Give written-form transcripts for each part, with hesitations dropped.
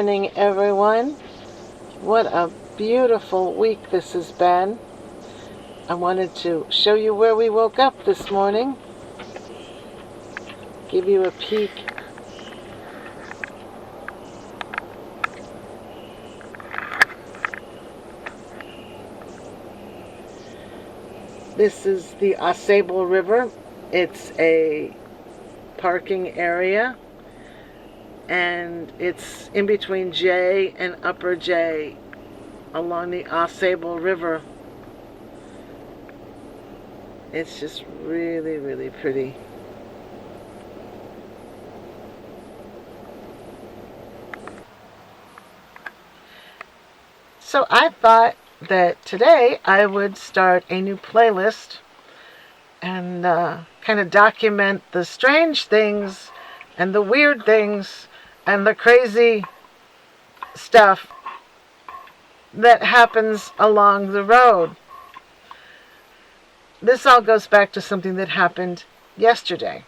morning, everyone. What a beautiful week this has been. I wanted to show you where we woke up this morning. Give you a peek. This is the AuSable River. It's a parking area, and it's in between J and Upper J along the AuSable River. It's just really, really pretty. So I thought that today I would start a new playlist and kind of document the strange things and the weird things and the crazy stuff that happens along the road. This all goes back to something that happened yesterday.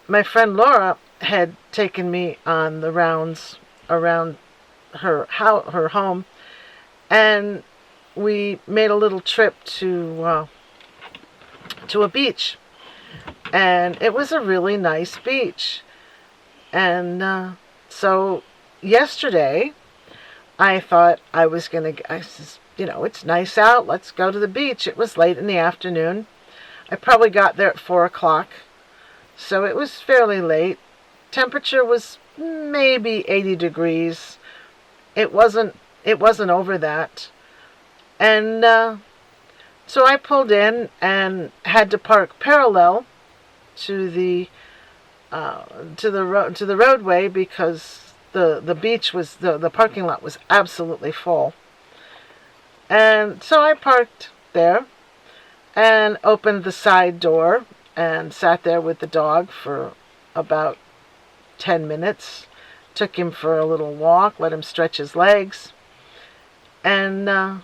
My friend Laura had taken me on the rounds around her home, and we made a little trip to a beach, and it was a really nice beach. And so yesterday I thought I said, it's nice out, let's go to the beach. It was late in the afternoon. I probably got there at 4 o'clock, so it was fairly late. Temperature was maybe 80 degrees. It wasn't over that. And so I pulled in and had to park parallel to the roadway because the beach was the parking lot was absolutely full. And so I parked there and opened the side door and sat there with the dog for about 10 minutes. Took him for a little walk, let him stretch his legs, and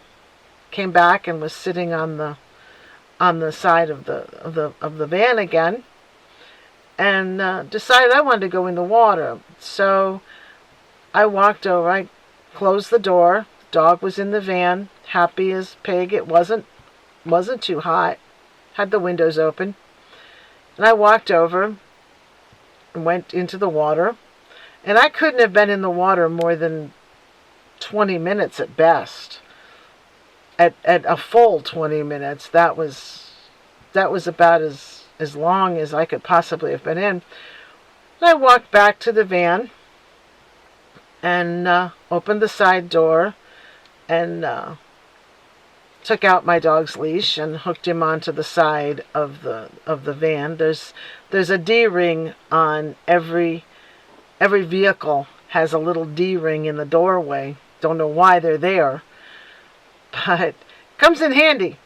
came back and was sitting on the side of the van again, and decided I wanted to go in the water. So I walked over, I closed the door. Dog was in the van, happy as pig. It wasn't too hot. Had the windows open. And I walked over and went into the water. And I couldn't have been in the water more than 20 minutes at best. At a full 20 minutes, that was about as long as I could possibly have been in. And I walked back to the van and opened the side door and took out my dog's leash and hooked him onto the side of the van. There's a D-ring on every vehicle. Has a little D-ring in the doorway. Don't know why they're there, but comes in handy.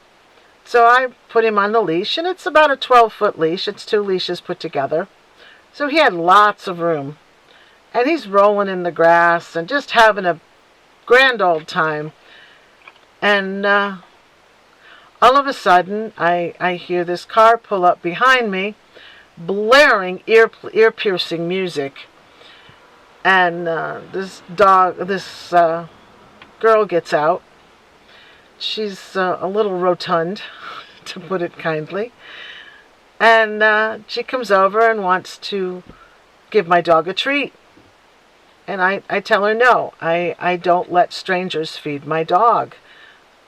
So I put him on the leash, and it's about a 12-foot leash. It's 2 leashes put together. So he had lots of room. And he's rolling in the grass and just having a grand old time. And all of a sudden, I hear this car pull up behind me, blaring ear-piercing music. And this girl gets out. She's a little rotund, to put it kindly. And she comes over and wants to give my dog a treat. And I tell her no. I don't let strangers feed my dog.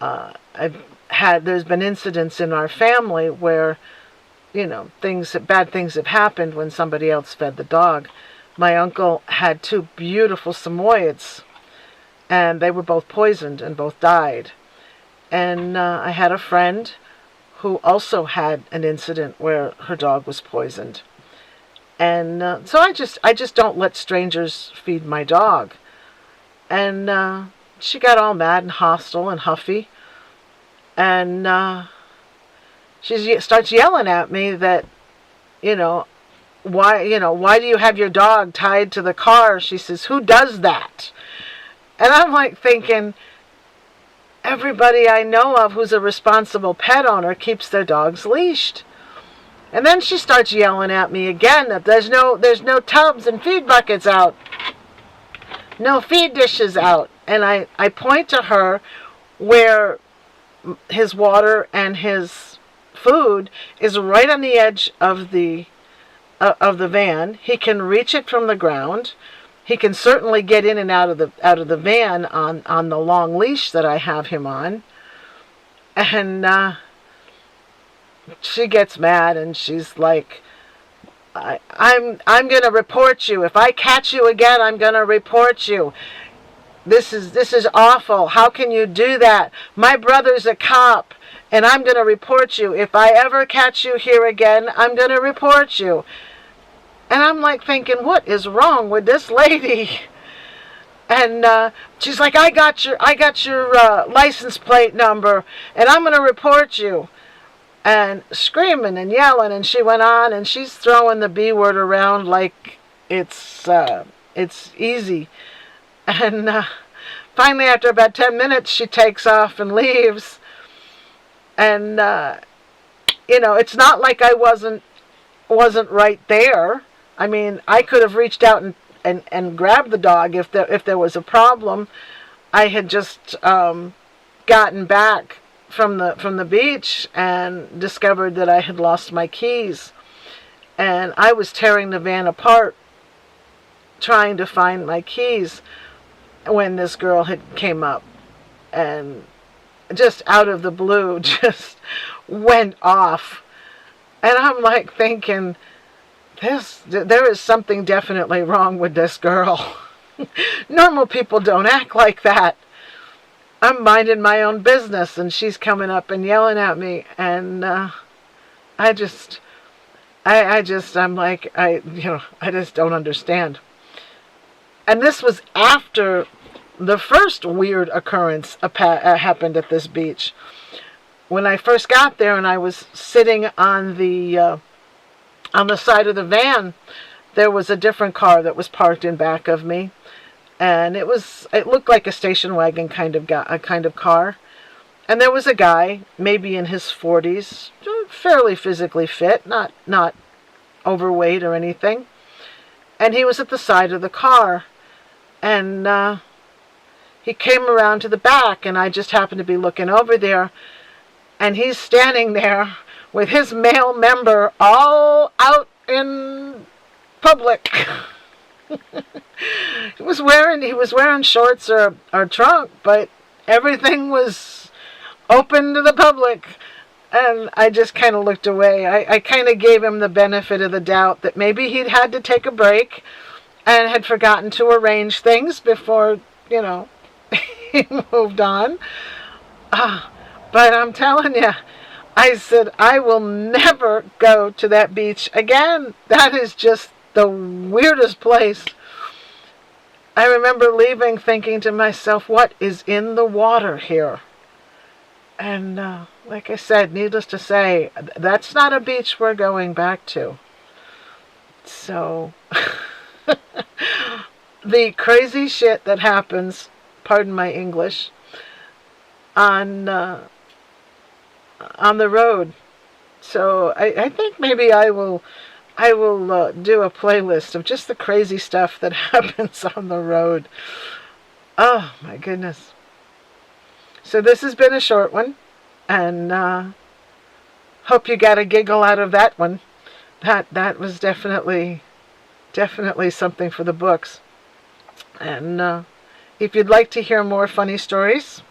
There's been incidents in our family where, bad things have happened when somebody else fed the dog. My uncle had 2 beautiful Samoyeds, and they were both poisoned and both died. And I had a friend who also had an incident where her dog was poisoned. And so I just don't let strangers feed my dog. And she got all mad and hostile and huffy. And she starts yelling at me that, why do you have your dog tied to the car? She says, who does that? And I'm like thinking, everybody I know of who's a responsible pet owner keeps their dogs leashed. And then she starts yelling at me again that there's no tubs and feed buckets out. no feed dishes out. And I point to her where his water and his food is right on the edge of the van. He can reach it from the ground. He can certainly get in and out of the van on the long leash that I have him on. And she gets mad and she's like, I'm gonna report you. If I catch you again, I'm gonna report you. This is awful. How can you do that? My brother's a cop, and I'm gonna report you. If I ever catch you here again, I'm gonna report you. And I'm like thinking, what is wrong with this lady? And she's like, I got your license plate number, and I'm gonna report you. And screaming and yelling, and she went on, and she's throwing the B word around like it's easy. And finally, after about 10 minutes, she takes off and leaves. And it's not like I wasn't right there. I mean, I could have reached out and grabbed the dog if there was a problem. I had just gotten back from the beach and discovered that I had lost my keys, and I was tearing the van apart trying to find my keys when this girl had came up and just out of the blue just went off. And I'm like thinking, there is something definitely wrong with this girl. Normal people don't act like that. I'm minding my own business, and she's coming up and yelling at me, and I'm like, I just don't understand. And this was after the first weird occurrence happened at this beach. When I first got there and I was sitting on the side of the van, there was a different car that was parked in back of me. And it looked like a station wagon kind of car. And there was a guy, maybe in his 40s, fairly physically fit, not overweight or anything. And he was at the side of the car. And he came around to the back, and I just happened to be looking over there. And he's standing there with his male member all out in public. He was wearing shorts or trunk, but everything was open to the public. And I just kind of looked away. I kind of gave him the benefit of the doubt that maybe he'd had to take a break and had forgotten to arrange things before, he moved on. But I'm telling you, I said, I will never go to that beach again. That is just the weirdest place. I remember leaving thinking to myself, what is in the water here? And like I said, needless to say, that's not a beach we're going back to. So, the crazy shit that happens, pardon my English, on the road. So I think maybe I will do a playlist of just the crazy stuff that happens on the road. Oh my goodness. So this has been a short one, and hope you got a giggle out of that one. That was definitely something for the books. And if you'd like to hear more funny stories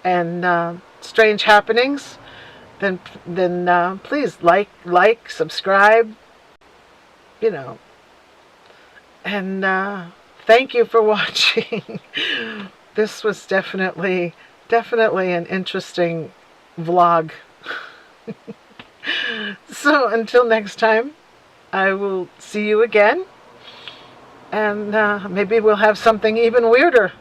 and strange happenings, then please like, subscribe, and thank you for watching. This was definitely an interesting vlog. So until next time, I will see you again, and maybe we'll have something even weirder.